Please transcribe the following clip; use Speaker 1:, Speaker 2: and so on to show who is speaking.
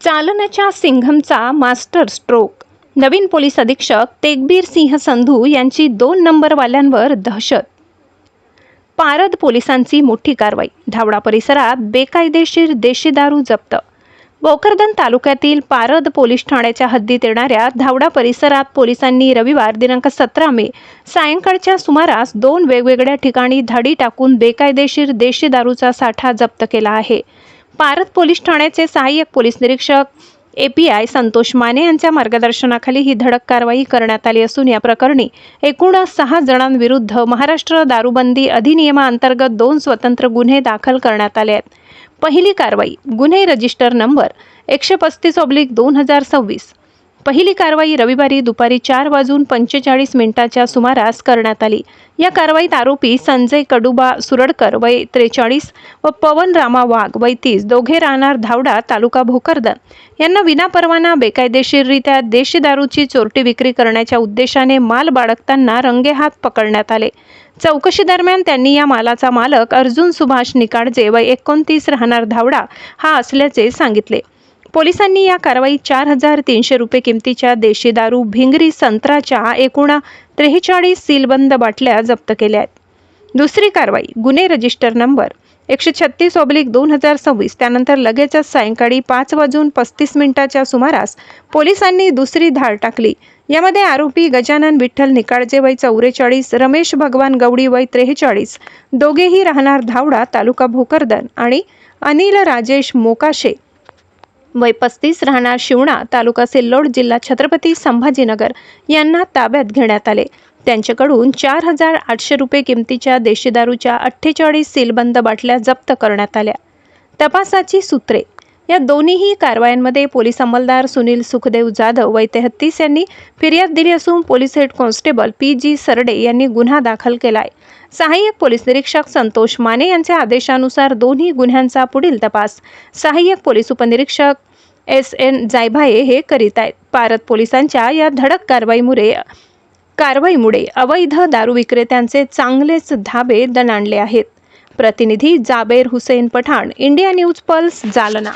Speaker 1: जालन्याच्या सिंघमचा master stroke. नवीन police अधीक्षक तेगबीर सिंह संधू यांची 2 नंबरवाल्यांवर दहशत. पारद पोलिसांची मोठी कारवाई. धावडा परिसरात बेकायदेशीर देशी दारू जप्त. भोकरदन तालुक्यातील पारद पोलीस ठाण्याच्या हद्दीत येणाऱ्या धावडा परिसरात पोलिसांनी रविवार दिनांक 17 मे सायंकाळच्या सुमारास 2 वेगवेगळ्या ठिकाणी धाडी टाकून बेकायदेशीर देशी दारूचा साठा जप्त केला आहे. पारद पोलीस ठाण्याचे सहाय्यक पोलीस निरीक्षक API संतोष माने यांच्या मार्गदर्शनाखाली ही धडक कारवाई करण्यात आली असून या प्रकरणी एकूण 6 जणांविरुद्ध महाराष्ट्र दारूबंदी अधिनियमाअंतर्गत 2 स्वतंत्र गुन्हे दाखल करण्यात आले आहेत. पहिली कारवाई गुन्हे रजिस्टर नंबर 135/2026. पहिली कारवाई रविवारी दुपारी 4:45 सुमारास करण्यात आली. या कारवाईत आरोपी संजय कडुबा सुरडकर वय 43 व पवन रामा वाघ वय 30 दोघे राहणार धावडा तालुका भोकरदन यांना विनापरवाना बेकायदेशीररित्या देशी दारूची चोरटी विक्री करण्याच्या उद्देशाने माल बाळगताना रंगेहात पकडण्यात आले. चौकशी दरम्यान त्यांनी या मालाचा मालक अर्जुन सुभाष निकाडजे वय 29 राहणार धावडा हा असल्याचे सांगितले. पोलिसांनी या कारवाईत 4,300 रुपये किमतीच्या देशी दारू भिंगरी संत्राच्या एकूण 43 सीलबंद बाटल्या जप्त केल्या आहेत. दुसरी कारवाई गुन्हे रजिस्टर नंबर 136/2026. त्यानंतर लगेचच सायंकाळी 5:35 सुमारास पोलिसांनी दुसरी धाड टाकली. यामध्ये आरोपी गजानन विठ्ठल निकाडजे वय 44, रमेश भगवान गवडी वय 43 दोघेही राहणार धावडा तालुका भोकरदन आणि अनिल राजेश मोकाशे वय 35 राहणार शिवणा तालुका सिल्लोड जिल्हा छत्रपती संभाजीनगर यांना ताब्यात घेण्यात आले. त्यांच्याकडून 4,800 रुपये किमतीच्या देशी दारूच्या 48 सीलबंद बाटल्या जप्त करण्यात आल्या. तपासाची सूत्रे. या दोन्ही कारवायांमध्ये पोलीस अंमलदार सुनील सुखदेव जाधव वय 33 यांनी फिर्याद दिली असून पोलीस हेड कॉन्स्टेबल PG सरडे यांनी गुन्हा दाखल केलाय. सहाय्यक पोलीस निरीक्षक संतोष माने यांच्या आदेशानुसार दोन्ही गुन्ह्यांचा पुढील तपास सहाय्यक पोलीस उपनिरीक्षक SN जायभाये हे करीत आहेत. पारद पोलिसांच्या या धडक कारवाईमुळे अवैध दारू विक्रेत्यांचे चांगलेच धाबे दणाणले आहेत. प्रतिनिधी Jaber Hussain Pathan, India News Pulse, Jalna.